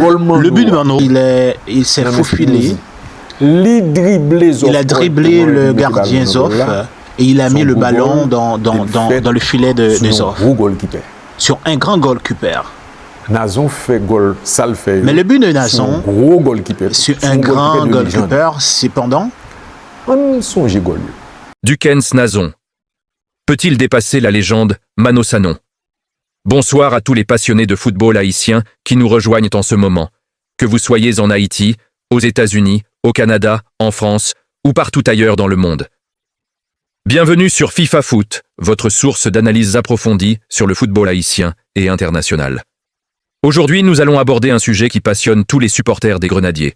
Le but de Mano, il s'est faufilé. Il a dribblé le gardien Zoff et il a mis le ballon dans le filet de Zoff. Sur un grand goalkeeper. Mais le but de Nazon, sur un grand goalkeeper, cependant, Dukens Nazon. Peut-il dépasser la légende Mano Sanon? Bonsoir à tous les passionnés de football haïtien qui nous rejoignent en ce moment. Que vous soyez en Haïti, aux États-Unis, au Canada, en France ou partout ailleurs dans le monde. Bienvenue sur FIFA Foot, votre source d'analyse approfondie sur le football haïtien et international. Aujourd'hui, nous allons aborder un sujet qui passionne tous les supporters des Grenadiers.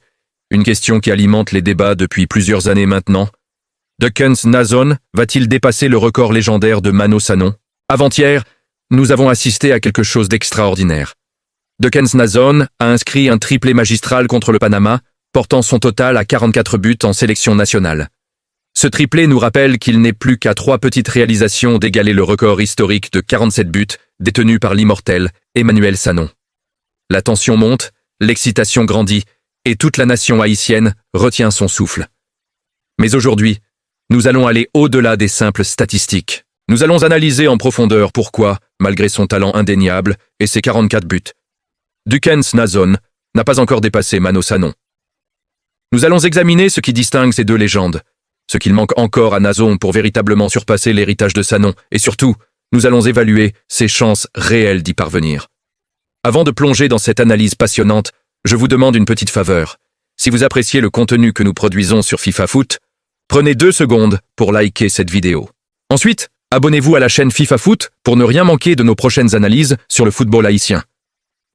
Une question qui alimente les débats depuis plusieurs années maintenant. Dukens Nazon va-t-il dépasser le record légendaire de Mano Sanon? Avant-hier, nous avons assisté à quelque chose d'extraordinaire. Dukens Nazon a inscrit un triplé magistral contre le Panama, portant son total à 44 buts en sélection nationale. Ce triplé nous rappelle qu'il n'est plus qu'à 3 petites réalisations d'égaler le record historique de 47 buts détenu par l'immortel Emmanuel Sanon. La tension monte, l'excitation grandit, et toute la nation haïtienne retient son souffle. Mais aujourd'hui, nous allons aller au-delà des simples statistiques. Nous allons analyser en profondeur pourquoi, malgré son talent indéniable et ses 44 buts, Dukens Nazon n'a pas encore dépassé Mano Sanon. Nous allons examiner ce qui distingue ces deux légendes, ce qu'il manque encore à Nazon pour véritablement surpasser l'héritage de Sanon, et surtout, nous allons évaluer ses chances réelles d'y parvenir. Avant de plonger dans cette analyse passionnante, je vous demande une petite faveur. Si vous appréciez le contenu que nous produisons sur FIFA Foot, prenez 2 secondes pour liker cette vidéo. Ensuite, abonnez-vous à la chaîne FIFA Foot pour ne rien manquer de nos prochaines analyses sur le football haïtien.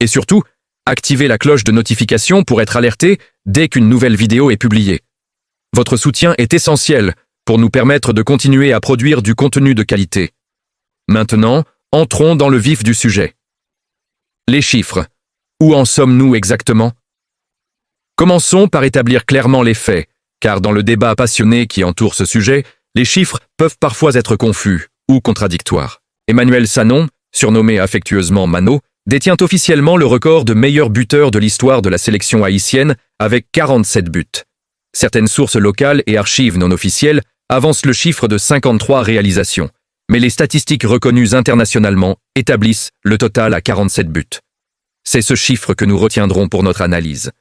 Et surtout, activez la cloche de notification pour être alerté dès qu'une nouvelle vidéo est publiée. Votre soutien est essentiel pour nous permettre de continuer à produire du contenu de qualité. Maintenant, entrons dans le vif du sujet. Les chiffres. Où en sommes-nous exactement? Commençons par établir clairement les faits, car dans le débat passionné qui entoure ce sujet, les chiffres peuvent parfois être confus ou contradictoires. Emmanuel Sanon, surnommé affectueusement Mano, détient officiellement le record de meilleur buteur de l'histoire de la sélection haïtienne avec 47 buts. Certaines sources locales et archives non officielles avancent le chiffre de 53 réalisations, mais les statistiques reconnues internationalement établissent le total à 47 buts. C'est ce chiffre que nous retiendrons pour notre analyse.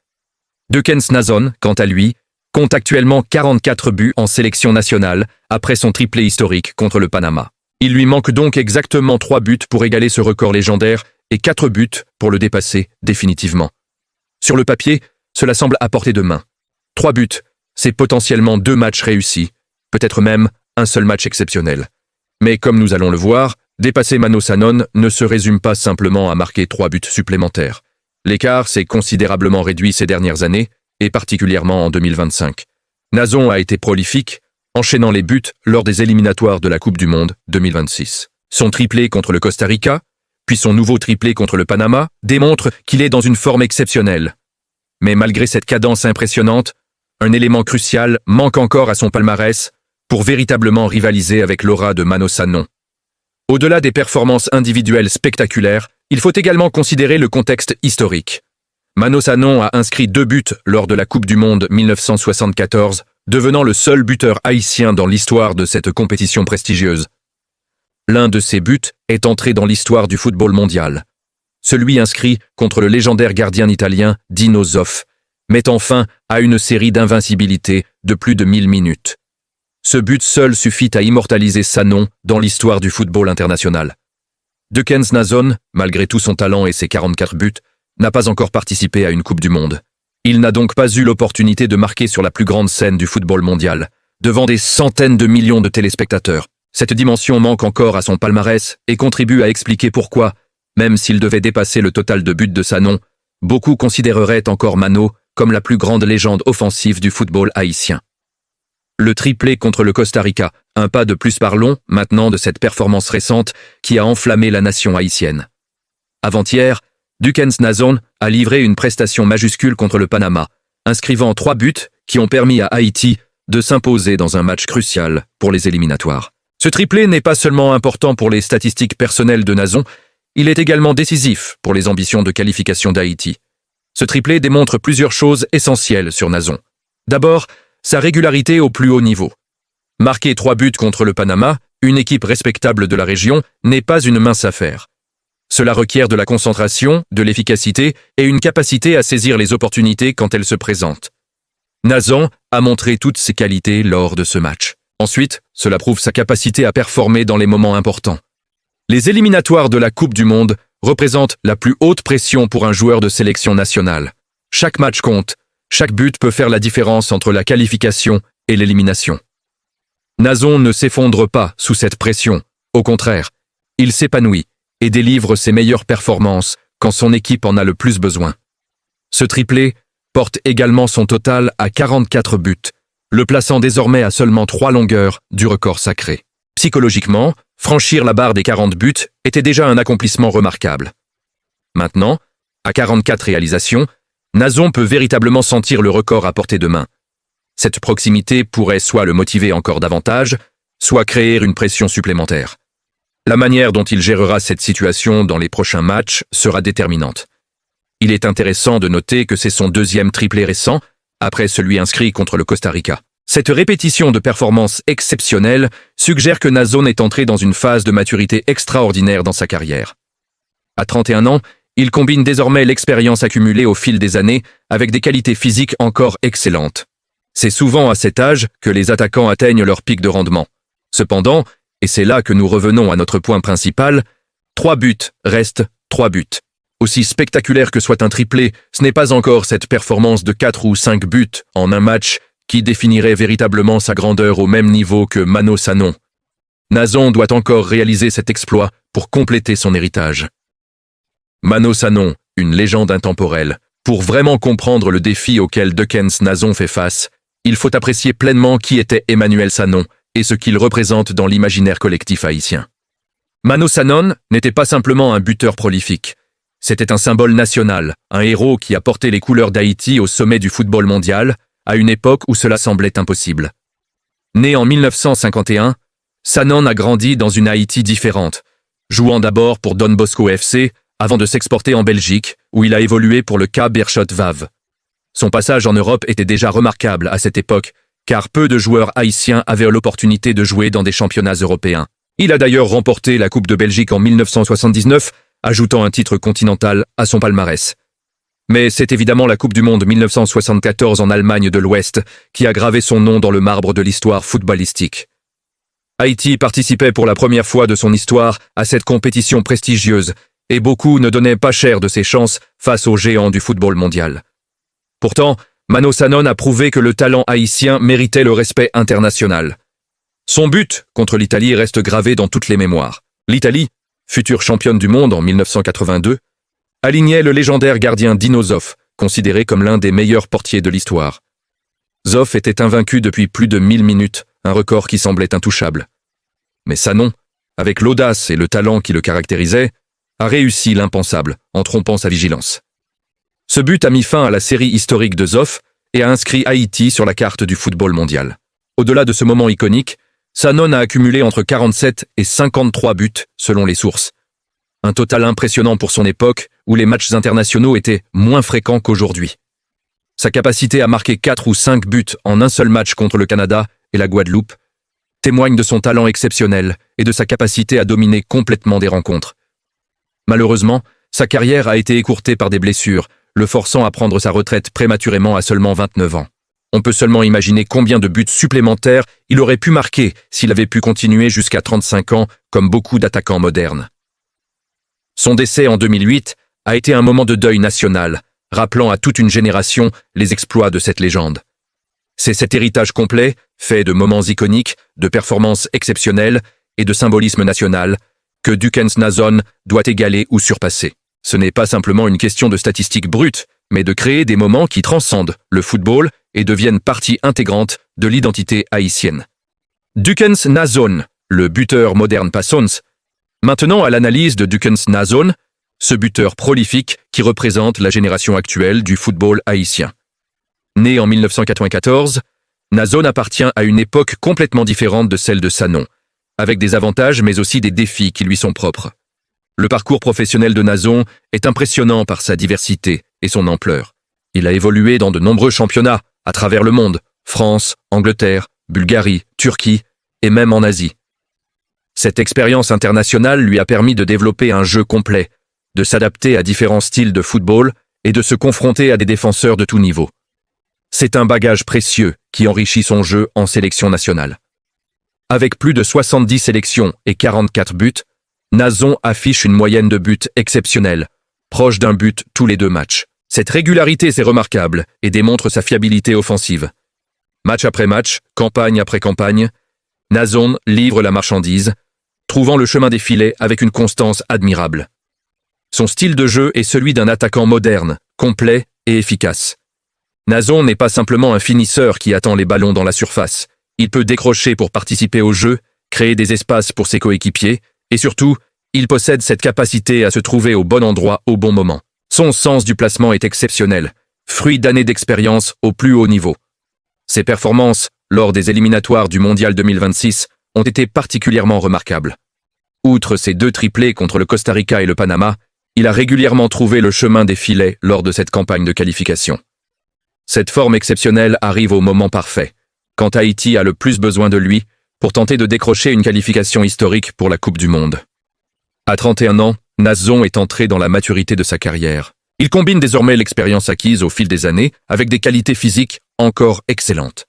Dukens Nazon, quant à lui, compte actuellement 44 buts en sélection nationale après son triplé historique contre le Panama. Il lui manque donc exactement 3 buts pour égaler ce record légendaire et 4 buts pour le dépasser définitivement. Sur le papier, cela semble à portée de main. 3 buts, c'est potentiellement 2 matchs réussis, peut-être même un seul match exceptionnel. Mais comme nous allons le voir, dépasser Mano Sanon ne se résume pas simplement à marquer 3 buts supplémentaires. L'écart s'est considérablement réduit ces dernières années, et particulièrement en 2025. Nazon a été prolifique, enchaînant les buts lors des éliminatoires de la Coupe du Monde 2026. Son triplé contre le Costa Rica, puis son nouveau triplé contre le Panama, démontrent qu'il est dans une forme exceptionnelle. Mais malgré cette cadence impressionnante, un élément crucial manque encore à son palmarès pour véritablement rivaliser avec l'aura de Mano Sanon. Au-delà des performances individuelles spectaculaires, il faut également considérer le contexte historique. Mano Sanon a inscrit 2 buts lors de la Coupe du Monde 1974, devenant le seul buteur haïtien dans l'histoire de cette compétition prestigieuse. L'un de ces buts est entré dans l'histoire du football mondial. Celui inscrit contre le légendaire gardien italien Dino Zoff, mettant fin à une série d'invincibilité de plus de 1000 minutes. Ce but seul suffit à immortaliser Sanon dans l'histoire du football international. Dukens Nazon, malgré tout son talent et ses 44 buts, n'a pas encore participé à une Coupe du Monde. Il n'a donc pas eu l'opportunité de marquer sur la plus grande scène du football mondial, devant des centaines de millions de téléspectateurs. Cette dimension manque encore à son palmarès et contribue à expliquer pourquoi, même s'il devait dépasser le total de buts de Sanon, beaucoup considéreraient encore Mano comme la plus grande légende offensive du football haïtien. Le triplé contre le Costa Rica, un pas de plus parlons maintenant de cette performance récente qui a enflammé la nation haïtienne. Avant-hier, Dukens Nazon a livré une prestation majuscule contre le Panama, inscrivant 3 buts qui ont permis à Haïti de s'imposer dans un match crucial pour les éliminatoires. Ce triplé n'est pas seulement important pour les statistiques personnelles de Nazon, il est également décisif pour les ambitions de qualification d'Haïti. Ce triplé démontre plusieurs choses essentielles sur Nazon. D'abord, sa régularité au plus haut niveau. Marquer 3 buts contre le Panama, une équipe respectable de la région, n'est pas une mince affaire. Cela requiert de la concentration, de l'efficacité et une capacité à saisir les opportunités quand elles se présentent. Nazon a montré toutes ses qualités lors de ce match. Ensuite, cela prouve sa capacité à performer dans les moments importants. Les éliminatoires de la Coupe du Monde représentent la plus haute pression pour un joueur de sélection nationale. Chaque match compte, chaque but peut faire la différence entre la qualification et l'élimination. Nazon ne s'effondre pas sous cette pression. Au contraire, il s'épanouit et délivre ses meilleures performances quand son équipe en a le plus besoin. Ce triplé porte également son total à 44 buts, le plaçant désormais à seulement 3 longueurs du record sacré. Psychologiquement, franchir la barre des 40 buts était déjà un accomplissement remarquable. Maintenant, à 44 réalisations, Nazon peut véritablement sentir le record à portée de main. Cette proximité pourrait soit le motiver encore davantage, soit créer une pression supplémentaire. La manière dont il gérera cette situation dans les prochains matchs sera déterminante. Il est intéressant de noter que c'est son 2e triplé récent, après celui inscrit contre le Costa Rica. Cette répétition de performances exceptionnelles suggère que Nazon est entré dans une phase de maturité extraordinaire dans sa carrière. À 31 ans, il combine désormais l'expérience accumulée au fil des années avec des qualités physiques encore excellentes. C'est souvent à cet âge que les attaquants atteignent leur pic de rendement. Cependant, et c'est là que nous revenons à notre point principal, 3 buts restent 3 buts. Aussi spectaculaire que soit un triplé, ce n'est pas encore cette performance de 4 ou 5 buts en un match qui définirait véritablement sa grandeur au même niveau que Mano Sano. Nazon doit encore réaliser cet exploit pour compléter son héritage. Mano Sano, une légende intemporelle. Pour vraiment comprendre le défi auquel Dukens Nazon fait face, il faut apprécier pleinement qui était Emmanuel Sanon et ce qu'il représente dans l'imaginaire collectif haïtien. Mano Sanon n'était pas simplement un buteur prolifique. C'était un symbole national, un héros qui a porté les couleurs d'Haïti au sommet du football mondial, à une époque où cela semblait impossible. Né en 1951, Sanon a grandi dans une Haïti différente, jouant d'abord pour Don Bosco FC, avant de s'exporter en Belgique, où il a évolué pour le K Beerschot Vav. Son passage en Europe était déjà remarquable à cette époque, car peu de joueurs haïtiens avaient l'opportunité de jouer dans des championnats européens. Il a d'ailleurs remporté la Coupe de Belgique en 1979, ajoutant un titre continental à son palmarès. Mais c'est évidemment la Coupe du Monde 1974 en Allemagne de l'Ouest qui a gravé son nom dans le marbre de l'histoire footballistique. Haïti participait pour la première fois de son histoire à cette compétition prestigieuse, et beaucoup ne donnaient pas cher de ses chances face aux géants du football mondial. Pourtant, Mano Sanon a prouvé que le talent haïtien méritait le respect international. Son but contre l'Italie reste gravé dans toutes les mémoires. L'Italie, future championne du monde en 1982, alignait le légendaire gardien Dino Zoff, considéré comme l'un des meilleurs portiers de l'histoire. Zoff était invaincu depuis plus de 1000 minutes, un record qui semblait intouchable. Mais Sanon, avec l'audace et le talent qui le caractérisaient, a réussi l'impensable en trompant sa vigilance. Ce but a mis fin à la série historique de Zoff et a inscrit Haïti sur la carte du football mondial. Au-delà de ce moment iconique, Sanon a accumulé entre 47 et 53 buts selon les sources. Un total impressionnant pour son époque où les matchs internationaux étaient moins fréquents qu'aujourd'hui. Sa capacité à marquer 4 ou 5 buts en un seul match contre le Canada et la Guadeloupe témoigne de son talent exceptionnel et de sa capacité à dominer complètement des rencontres. Malheureusement, sa carrière a été écourtée par des blessures, le forçant à prendre sa retraite prématurément à seulement 29 ans. On peut seulement imaginer combien de buts supplémentaires il aurait pu marquer s'il avait pu continuer jusqu'à 35 ans comme beaucoup d'attaquants modernes. Son décès en 2008 a été un moment de deuil national, rappelant à toute une génération les exploits de cette légende. C'est cet héritage complet, fait de moments iconiques, de performances exceptionnelles et de symbolisme national, que Dukens Nazon doit égaler ou surpasser. Ce n'est pas simplement une question de statistiques brutes, mais de créer des moments qui transcendent le football et deviennent partie intégrante de l'identité haïtienne. Dukens Nazon, le buteur moderne Passons. Maintenant à l'analyse de Dukens Nazon, ce buteur prolifique qui représente la génération actuelle du football haïtien. Né en 1994, Nazon appartient à une époque complètement différente de celle de Sanon, avec des avantages mais aussi des défis qui lui sont propres. Le parcours professionnel de Nazon est impressionnant par sa diversité et son ampleur. Il a évolué dans de nombreux championnats à travers le monde, France, Angleterre, Bulgarie, Turquie et même en Asie. Cette expérience internationale lui a permis de développer un jeu complet, de s'adapter à différents styles de football et de se confronter à des défenseurs de tout niveau. C'est un bagage précieux qui enrichit son jeu en sélection nationale. Avec plus de 70 sélections et 44 buts, Nazon affiche une moyenne de buts exceptionnelle, proche d'un but tous les 2 matchs. Cette régularité est remarquable et démontre sa fiabilité offensive. Match après match, campagne après campagne, Nazon livre la marchandise, trouvant le chemin des filets avec une constance admirable. Son style de jeu est celui d'un attaquant moderne, complet et efficace. Nazon n'est pas simplement un finisseur qui attend les ballons dans la surface. Il peut décrocher pour participer au jeu, créer des espaces pour ses coéquipiers, et surtout, il possède cette capacité à se trouver au bon endroit au bon moment. Son sens du placement est exceptionnel, fruit d'années d'expérience au plus haut niveau. Ses performances, lors des éliminatoires du Mondial 2026, ont été particulièrement remarquables. Outre ses 2 triplés contre le Costa Rica et le Panama, il a régulièrement trouvé le chemin des filets lors de cette campagne de qualification. Cette forme exceptionnelle arrive au moment parfait, quand Haïti a le plus besoin de lui pour tenter de décrocher une qualification historique pour la Coupe du Monde. À 31 ans, Nazon est entré dans la maturité de sa carrière. Il combine désormais l'expérience acquise au fil des années avec des qualités physiques encore excellentes.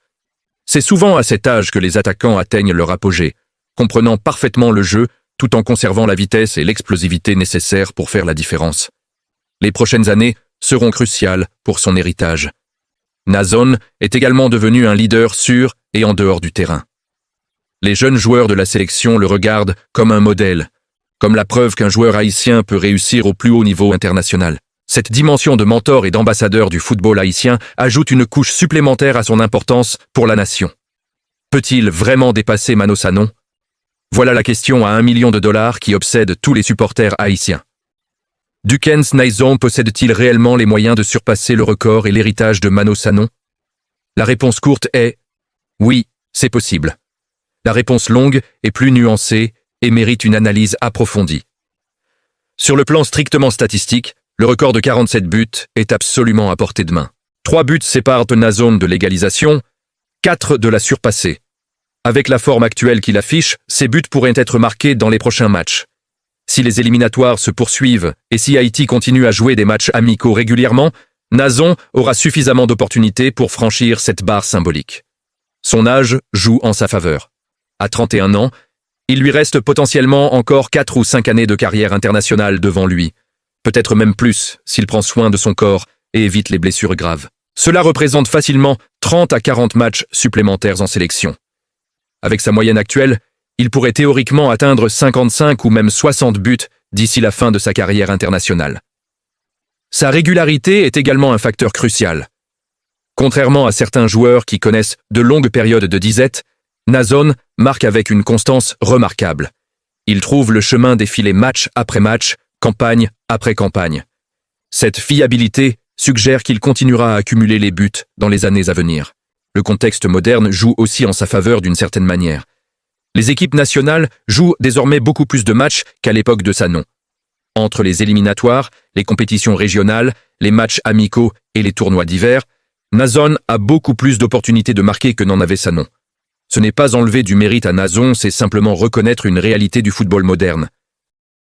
C'est souvent à cet âge que les attaquants atteignent leur apogée, comprenant parfaitement le jeu tout en conservant la vitesse et l'explosivité nécessaires pour faire la différence. Les prochaines années seront cruciales pour son héritage. Nazon est également devenu un leader sur et en dehors du terrain. Les jeunes joueurs de la sélection le regardent comme un modèle, comme la preuve qu'un joueur haïtien peut réussir au plus haut niveau international. Cette dimension de mentor et d'ambassadeur du football haïtien ajoute une couche supplémentaire à son importance pour la nation. Peut-il vraiment dépasser Mano Sanon? Voilà la question à $1 million qui obsède tous les supporters haïtiens. Dukens Nazon possède-t-il réellement les moyens de surpasser le record et l'héritage de Mano Sanon? La réponse courte est « oui, c'est possible ». La réponse longue est plus nuancée et mérite une analyse approfondie. Sur le plan strictement statistique, le record de 47 buts est absolument à portée de main. 3 buts séparent Nazon de l'égalisation, 4 de la surpasser. Avec la forme actuelle qu'il affiche, ces buts pourraient être marqués dans les prochains matchs. Si les éliminatoires se poursuivent et si Haïti continue à jouer des matchs amicaux régulièrement, Nazon aura suffisamment d'opportunités pour franchir cette barre symbolique. Son âge joue en sa faveur. À 31 ans, il lui reste potentiellement encore 4 ou 5 années de carrière internationale devant lui. Peut-être même plus s'il prend soin de son corps et évite les blessures graves. Cela représente facilement 30 à 40 matchs supplémentaires en sélection. Avec sa moyenne actuelle, il pourrait théoriquement atteindre 55 ou même 60 buts d'ici la fin de sa carrière internationale. Sa régularité est également un facteur crucial. Contrairement à certains joueurs qui connaissent de longues périodes de disette, Nazon marque avec une constance remarquable. Il trouve le chemin des filets match après match, campagne après campagne. Cette fiabilité suggère qu'il continuera à accumuler les buts dans les années à venir. Le contexte moderne joue aussi en sa faveur d'une certaine manière. Les équipes nationales jouent désormais beaucoup plus de matchs qu'à l'époque de Sanon. Entre les éliminatoires, les compétitions régionales, les matchs amicaux et les tournois d'hiver, Nazon a beaucoup plus d'opportunités de marquer que n'en avait Sanon. Ce n'est pas enlever du mérite à Nazon, c'est simplement reconnaître une réalité du football moderne.